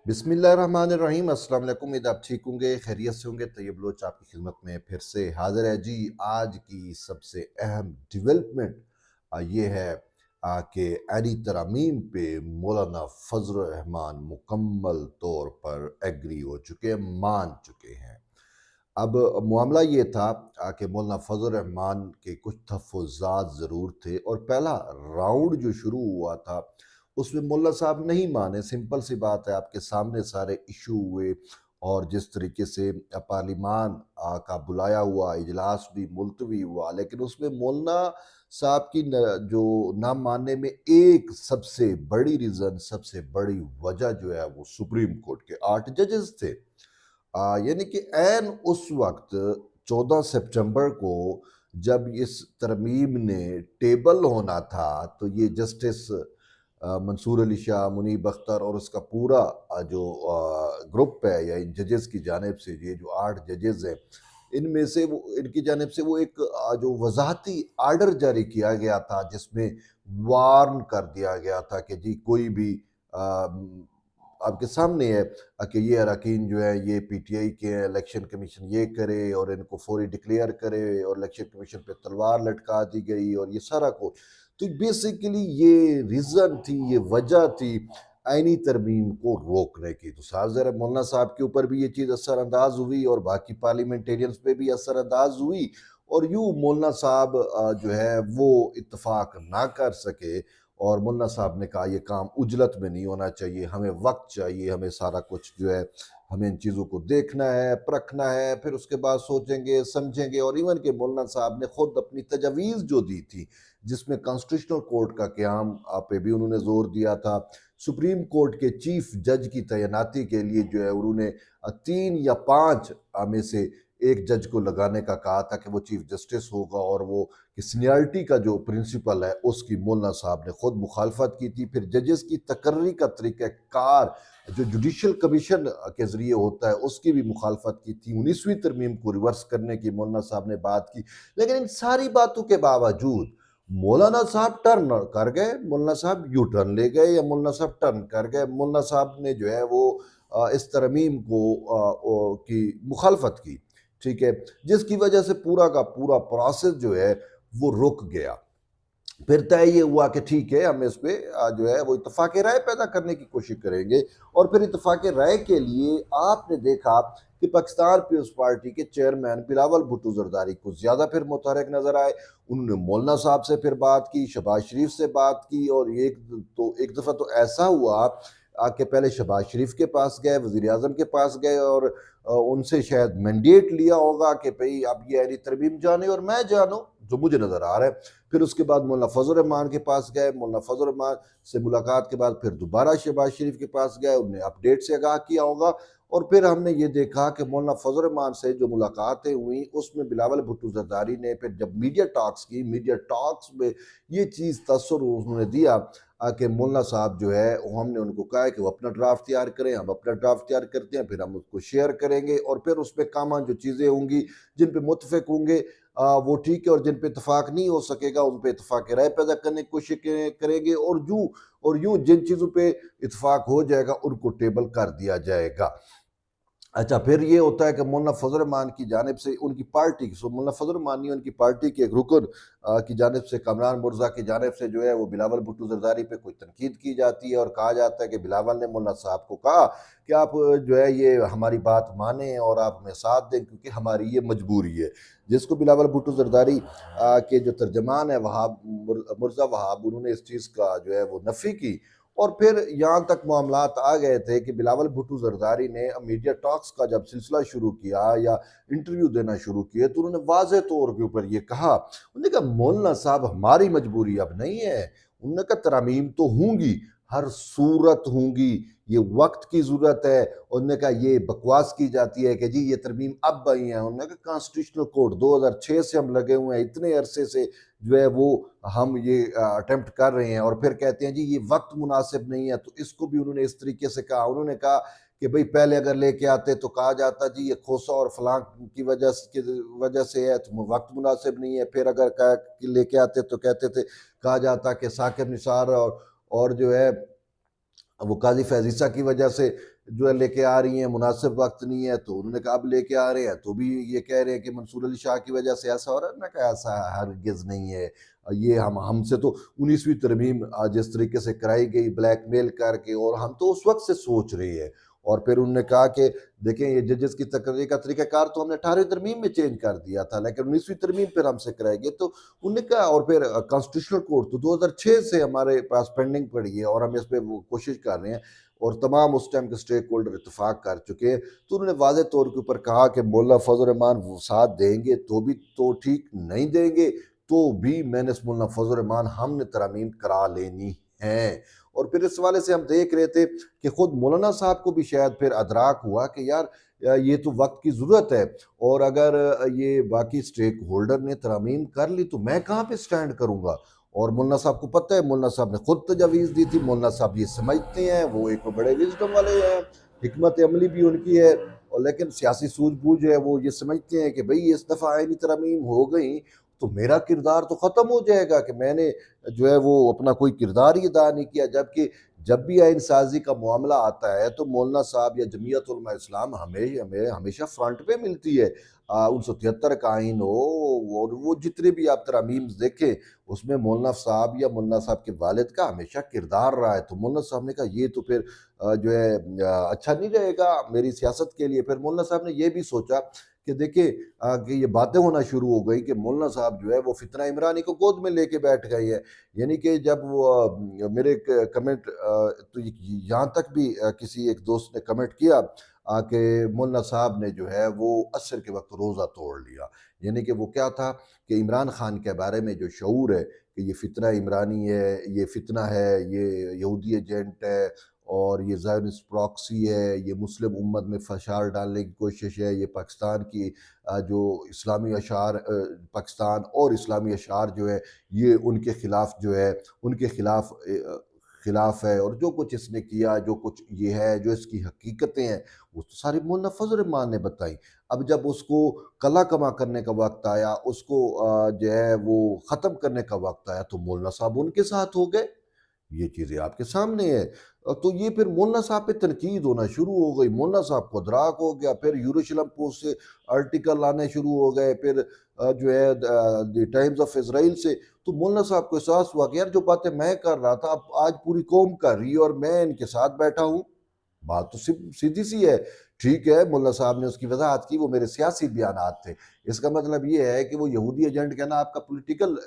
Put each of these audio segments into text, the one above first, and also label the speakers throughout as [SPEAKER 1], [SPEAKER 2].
[SPEAKER 1] बिस्मिल्लाहिर्रहमानिर्रहीम। अस्सलाम वालेकुम। उम्मीद आप ठीक होंगे, खैरियत से होंगे। तैयब लोच आपकी खिदमत में फिर से हाजिर है जी। आज की सबसे अहम डेवलपमेंट ये है कि एनी तरमीम पे मौलाना फजल रहमान मुकम्मल तौर पर एग्री हो चुके हैं, मान चुके हैं। अब मामला ये था कि मौलाना फजल रहमान के कुछ तहफ़्फ़ुज़ात ज़रूर थे और पहला राउंड जो शुरू हुआ था उसमें मुल्ला साहब नहीं माने। सिंपल सी बात है, आपके सामने सारे इशू हुए और जिस तरीके से पार्लिमान का बुलाया हुआ इजलास भी मुलतवी हुआ, लेकिन उसमें मौलाना साहब की जो ना मानने में एक सबसे बड़ी रीज़न, सबसे बड़ी वजह जो है वो सुप्रीम कोर्ट के 8 जजेस थे। यानी कि ऐन उस वक्त 14 सितंबर को जब इस तरमीम ने टेबल होना था, तो ये जस्टिस मंसूर अली शाह, मुनीब अख्तर और उसका पूरा जो ग्रुप है या इन जजेस की जानिब से, ये जो 8 जजेस हैं, इनमें से वो इनकी जानिब से वो एक जो वजाहती आर्डर जारी किया गया था जिसमें वार्न कर दिया गया था कि जी कोई भी आपके सामने है कि ये अरकान जो है ये पीटीआई के हैं, इलेक्शन कमीशन ये करे और इनको फौरी डिक्लेयर करे और इलेक्शन कमीशन पे तलवार लटका दी गई और ये सारा कुछ। तो बेसिकली ये रीज़न थी, ये वजह थी आइनी तरमीम को रोकने की। तो ज़रा मौलाना साहब के ऊपर भी ये चीज़ असरअंदाज हुई और बाकी पार्लियामेंटेरियंस पे भी असरअंदाज हुई और यूँ मौलाना साहब जो है वो इत्तेफाक ना कर सके और मुन्ना साहब ने कहा ये काम उजलत में नहीं होना चाहिए, हमें वक्त चाहिए, हमें सारा कुछ जो है हमें इन चीज़ों को देखना है, परखना है, फिर उसके बाद सोचेंगे समझेंगे। और इवन के मौलाना साहब ने खुद अपनी तजवीज़ जो दी थी जिसमें कॉन्स्टिट्यूशनल कोर्ट का क़याम पे भी उन्होंने जोर दिया था। सुप्रीम कोर्ट के चीफ जज की तैनाती के लिए जो है उन्होंने 3 या 5 में से एक जज को लगाने का कहा था कि वो चीफ जस्टिस होगा और वो कि सीनियरिटी का जो प्रिंसिपल है उसकी मौलाना साहब ने खुद मुखालफत की थी। फिर जजेस की तकर्री का तरीक़ाकार जो जुडिशल कमीशन के ज़रिए होता है उसकी भी मुखालफत की थी। 19वीं तरमीम को रिवर्स करने की मौलाना साहब ने बात की। लेकिन इन सारी बातों के बावजूद मौलाना साहब टर्न कर गए, मौलाना साहब यू टर्न ले गए या मौलाना साहब टर्न कर गए। मौलाना साहब ने जो है वो इस तरमीम को की मुखालफत की, ठीक है, जिसकी वजह से पूरा का पूरा प्रोसेस जो है वो रुक गया। फिर तय ये हुआ कि ठीक है, हम इस पे जो है वो इत्तेफाक राय पैदा करने की कोशिश करेंगे। और फिर इत्तेफाक राय के लिए आपने देखा कि पाकिस्तान पीपल्स पार्टी के चेयरमैन बिलावल भुट्टो जरदारी कुछ ज़्यादा फिर मुतहरक नज़र आए। उन्होंने मौलाना साहब से फिर बात की, शहबाज शरीफ से बात की और एक दफ़ा तो ऐसा हुआ कि पहले शहबाज शरीफ के पास गए, वज़ीर-ए-आज़म के पास गए और उनसे शायद मैंडेट लिया होगा कि भई अब ये अहली तरमीम जाने और मैं जानूँ, जो मुझे नज़र आ रहा है। फिर उसके बाद मौलाना फजल रहमान के पास गए, मौलाना फजल रहमान से मुलाकात के बाद फिर दोबारा शहबाज शरीफ के पास गए, उन्हें अपडेट से आगाह किया होगा। और फिर हमने ये देखा कि मौलाना फजल रहमान से जो मुलाकातें हुई उसमें बिलावल भुट्टो जरदारी ने फिर जब मीडिया टॉक्स की, मीडिया टॉक्स में ये चीज़ तसर उन्होंने दिया कि मौलाना साहब जो है वो हमने उनको कहा है कि वो अपना ड्राफ्ट तैयार करें, हम अपना ड्राफ्ट तैयार करते हैं, फिर हम उसको शेयर करेंगे और फिर उसमें कामान जो चीज़ें होंगी जिन पे मुत्तफ़िक होंगे वो ठीक है और जिन पे इत्तेफाक नहीं हो सकेगा उन पे इत्तेफाक राय पैदा करने की कोशिश करेंगे और यूं जिन चीज़ों पे इत्तेफाक हो जाएगा उनको टेबल कर दिया जाएगा। अच्छा, फिर ये होता है कि मौलाना फजल रहमान की जानिब से उनकी पार्टी की मौलाना फजल रहमान नहीं, उनकी पार्टी के एक रुकन की जानिब से कमरान मुर्जा की जानिब से जो है वो बिलावल भुट्टो जरदारी पे कोई तनकीद की जाती है और कहा जाता है कि बिलावल ने मौलाना साहब को कहा कि आप जो है ये हमारी बात माने और आप हमें साथ दें क्योंकि हमारी ये मजबूरी है। जिसको बिलावल भुट्टो जरदारी के जो तर्जमान है वहाब मुर्जा वहाब, उन्होंने इस चीज़ का जो है वो नफ़ी की। और फिर यहाँ तक मामलात आ गए थे कि बिलावल भुट्टो जरदारी ने मीडिया टॉक्स का जब सिलसिला शुरू किया या इंटरव्यू देना शुरू किए तो उन्होंने वाज़ेह तौर के ऊपर ये कहा, उन्होंने कहा मौलाना साहब हमारी मजबूरी अब नहीं है। उन्होंने कहा तरामीम तो होंगी, हर सूरत होंगी, ये वक्त की ज़रूरत है। उन्होंने कहा ये बकवास की जाती है कि जी ये तरमीम अब आई है। उन्होंने कहा कॉन्स्टिट्यूशनल कोड 2006 से हम लगे हुए हैं, इतने अरसे से जो है वो हम ये अटेम्प्ट कर रहे हैं और फिर कहते हैं जी ये वक्त मुनासिब नहीं है। तो इसको भी उन्होंने इस तरीके से कहा। उन्होंने कहा कि भाई पहले अगर लेके आते तो कहा जाता जी ये खोसा और फलां की वजह से है तो वक्त मुनासिब नहीं है। फिर अगर लेके आते तो कहते थे, कहा जाता कि साकिब निसार और जो है वो काजी फैजीसा की वजह से जो है लेके आ रही हैं, मुनासिब वक्त नहीं है तो उन्होंने कहा अब लेके आ रहे हैं, तो भी ये कह रहे हैं कि मंसूर अली शाह की वजह से ऐसा हो रहा है। मैं कहा ऐसा हरगिज़ नहीं है। ये हम हमसे तो 19वीं तरमीम जिस तरीके से कराई गई ब्लैकमेल करके, और हम तो उस वक्त से सोच रहे हैं। और फिर उन्होंने कहा कि देखें ये जजेस की तकरीर का तरीकाकार तो हमने 18वीं तरमीम में चेंज कर दिया था, लेकिन 19वीं तरमीम फिर हमसे कराई गई। तो उन्होंने कहा, और फिर कॉन्स्टिट्यूशनल कोर्ट तो 2006 से हमारे पास पेंडिंग पड़ी है और हम इस पे वो कोशिश कर रहे हैं, और तमाम उस टाइम के स्टेक होल्डर इतफाक कर चुके हैं। तो उन्होंने वाज़ेह तौर के ऊपर कहा कि मौलाना फजल रहमान वो साथ देंगे तो भी तो ठीक, नहीं देंगे तो भी मैंने मौलाना फजल रहमान हमने तरमीम करा लेनी है। और फिर इस हवाले से हम देख रहे थे कि खुद मौलाना साहब को भी शायद फिर अदराक हुआ कि यार ये तो वक्त की ज़रूरत है, और अगर ये बाकी स्टेक होल्डर ने तरमीम कर ली तो मैं कहाँ पे स्टैंड करूँगा। और मौलाना साहब को पता है, मौलाना साहब ने खुद तजावीज़ दी थी, मौलाना साहब ये समझते हैं, वो एक बड़े विजडम वाले हैं, हिकमत अमली भी उनकी है, और लेकिन सियासी सूझबूझ है, वो ये समझते हैं कि भाई इस दफ़ा आईनी तरमीम हो गई तो मेरा किरदार तो ख़त्म हो जाएगा कि मैंने जो है वो अपना कोई किरदार ही अदा नहीं किया। जबकि जब भी आइन साजी का मामला आता है तो मौलाना साहब या जमीयत उलमा इस्लाम हमें हमें हमेशा फ्रंट पे मिलती है। 1973 का आइन हो और वो जितने भी आप तरमीम्स देखें उसमें मौलाना साहब या मौलाना साहब के वालिद का हमेशा किरदार रहा है। तो मौलाना साहब ने कहा ये तो फिर जो है अच्छा नहीं रहेगा मेरी सियासत के लिए। फिर मौलाना साहब ने ये भी सोचा कि देखिए कि ये बातें होना शुरू हो गई कि मौलाना साहब जो है वो फितना इमरानी को गोद में लेके बैठ गए हैं। यानी कि जब वो मेरे एक कमेंट तो यहाँ तक भी किसी एक दोस्त ने कमेंट किया कि मौलाना साहब ने जो है वो असर के वक्त रोज़ा तोड़ लिया। यानी कि वो क्या था कि इमरान खान के बारे में जो शऊर है कि ये फितना इमरानी है, ये फितना है, ये यहूदी एजेंट है, और ये ज़ायनिस्ट प्रॉक्सी है, ये मुस्लिम उम्मत में फशार डालने की कोशिश है, ये पाकिस्तान की जो इस्लामी अशार पाकिस्तान और इस्लामी अशार जो है ये उनके ख़िलाफ़ जो है उनके ख़िलाफ़ है, और जो कुछ इसने किया, जो कुछ ये है, जो इसकी हकीकतें हैं, वो तो सारी मौलाना फजल रहमान ने बताई। अब जब उसको कला कमा करने का वक्त आया, उसको जो है वो ख़त्म करने का वक्त आया, तो मौलाना साहब उनके साथ हो गए। ये चीज़ें आपके सामने है। तो ये फिर मौलाना साहब पे तनकीद होना शुरू हो गई, मौलाना साहब को अदराक हो गया, फिर यरूशलेम पोस्ट से आर्टिकल आने शुरू हो गए, फिर जो है द टाइम्स ऑफ इज़राइल से। तो मौलाना साहब को एहसास हुआ कि यार जो बातें मैं कर रहा था अब आज पूरी कौम कर रही है और मैं इनके साथ बैठा हूँ। बात तो सीधी सी है। ठीक है, मुल्ला साहब ने उसकी वजाहत की, वो मेरे सियासी बयानात थे। इसका मतलब ये है कि वो यहूदी एजेंट कहना आपका पॉलिटिकल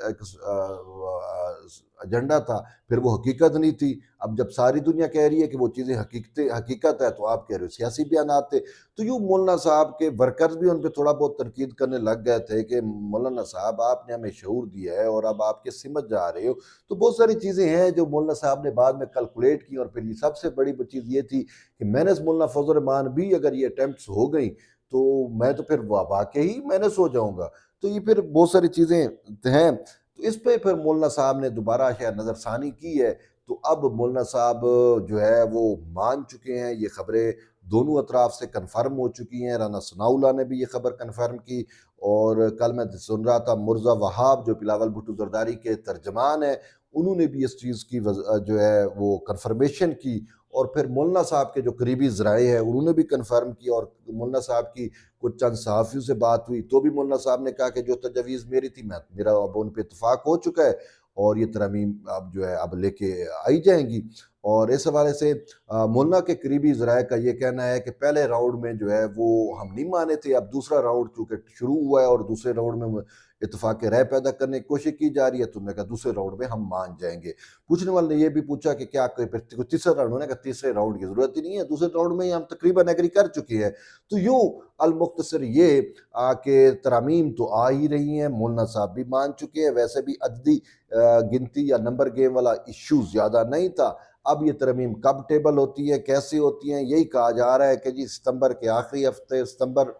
[SPEAKER 1] एजेंडा था, फिर वो हकीकत नहीं थी। अब जब सारी दुनिया कह रही है कि वो चीज़ें हकीकत है, तो आप कह रहे हो सियासी बयानात थे। तो यूँ मौलाना साहब के वर्कर्स भी उन पे थोड़ा बहुत तनकीद करने लग गए थे कि मौलाना साहब आपने हमें शऊर दिया है और अब आप किस सिमत जा रहे हो। तो बहुत सारी चीज़ें हैं जो मौलाना साहब ने बाद में कैलकुलेट की, और फिर ये सबसे बड़ी चीज़ ये थी कि मैनेज मौलाना फजल रहमान भी अगर ये अटेम्प्ट्स हो गई तो मैं तो फिर वाकई मैंने सो जाऊंगा। तो ये फिर बहुत सारी चीज़ें हैं। तो इस पे फिर मौलाना साहब ने दोबारा शायद नज़रसानी की है। तो अब मौलाना साहब जो है वो मान चुके हैं, ये खबरें दोनों अतराफ से कन्फर्म हो चुकी हैं। राना सनाउल्लाह ने भी ये खबर कन्फर्म की, और कल मैं सुन रहा था मुर्जा वहाब जो बिलावल भुट्टो जरदारी के तर्जमान है, उन्होंने भी इस चीज़ की जो है वो कन्फर्मेशन की। और फिर मौलाना साहब के जो करीबी ज़राए हैं उन्होंने भी कन्फर्म किया, और मौलाना साहब की कुछ चंद सहाफ़ियों से बात हुई तो भी मौलाना साहब ने कहा कि जो तजवीज़ मेरी थी मेरा अब उन पर इतफाक़ हो चुका है, और ये तरमीम अब जो है अब लेके आई जाएंगी। और इस हवाले से मौलाना के करीबी ज़राए का ये कहना है कि पहले राउंड में जो है वो हम नहीं माने थे, अब दूसरा राउंड चूँकि शुरू हुआ है और दूसरे राउंड में इत्तेफाक राय पैदा करने की कोशिश की जा रही है, तो उन्होंने कहा दूसरे राउंड में हम मान जाएंगे। पूछने वाले ने यह भी पूछा कि क्या कोई तीसरा राउंड, उन्होंने कहा तीसरे राउंड की ज़रूरत ही नहीं है, दूसरे राउंड में ही हम तकरीबन एग्री कर चुके हैं। तो यूँ अलमुख्तसर ये कि तरामीम तो आ ही रही हैं, मौलाना साहब भी मान चुके हैं। वैसे भी अददी गिनती या नंबर गेम वाला इशू ज़्यादा नहीं था। अब ये तरमीम कब टेबल होती है, कैसे होती हैं, यही कहा जा रहा है कि जी सितंबर के आखिरी हफ्ते, सितंबर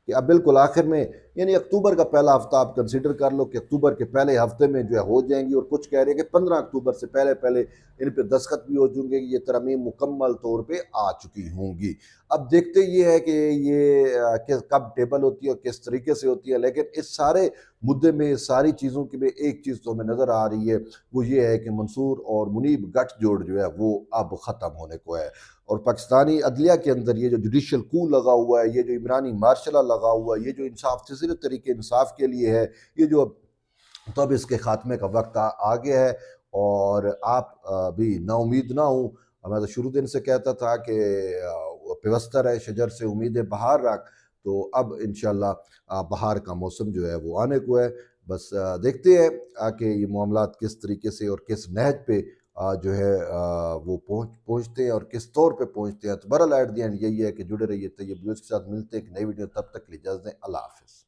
[SPEAKER 1] कि अब बिल्कुल आखिर में, यानी अक्टूबर का पहला हफ्ता आप कंसिडर कर लो कि अक्टूबर के पहले हफ्ते में जो है हो जाएंगी, और कुछ कह रहे हैं कि 15 अक्टूबर से पहले पहले इन पे दस्तखत भी हो जाएंगे, ये तरमीम मुकम्मल तौर पे आ चुकी होंगी। अब देखते ये है कि ये कब टेबल होती है और किस तरीके से होती है, लेकिन इस सारे मुद्दे में, इस सारी चीज़ों की में एक चीज़ तो हमें नज़र आ रही है, वो ये है कि मंसूर और मुनीब गठजोड़ जो है वो अब ख़त्म होने को है। और पाकिस्तानी अदलिया के अंदर ये जो जुडिशल कू लगा हुआ है, ये जो इमरानी मार्शल लगा हुआ है, ये जो इंसाफ सिलसिले तरीके इंसाफ के लिए है, ये जो तो अब इसके खात्मे का वक्त आ गया है। और आप भी नाउमीद ना हो। मैं तो शुरू दिन से कहता था कि पेवस्तर है शजर से उम्मीद बहार रख। तो अब इंशाल्लाह बहार का मौसम जो है वो आने को है। बस देखते हैं कि ये मामलात किस तरीके से और किस नहज पे जो है वो पहुँचते हैं और किस तौर पे पहुँचते हैं। तो बहरहाल एट द एंड यही है कि जुड़े रहिए तैयब न्यूज़ के साथ। मिलते हैं एक नई वीडियो, तब तक के लिए इजाज़त दें। अल्लाह हाफ़िज़।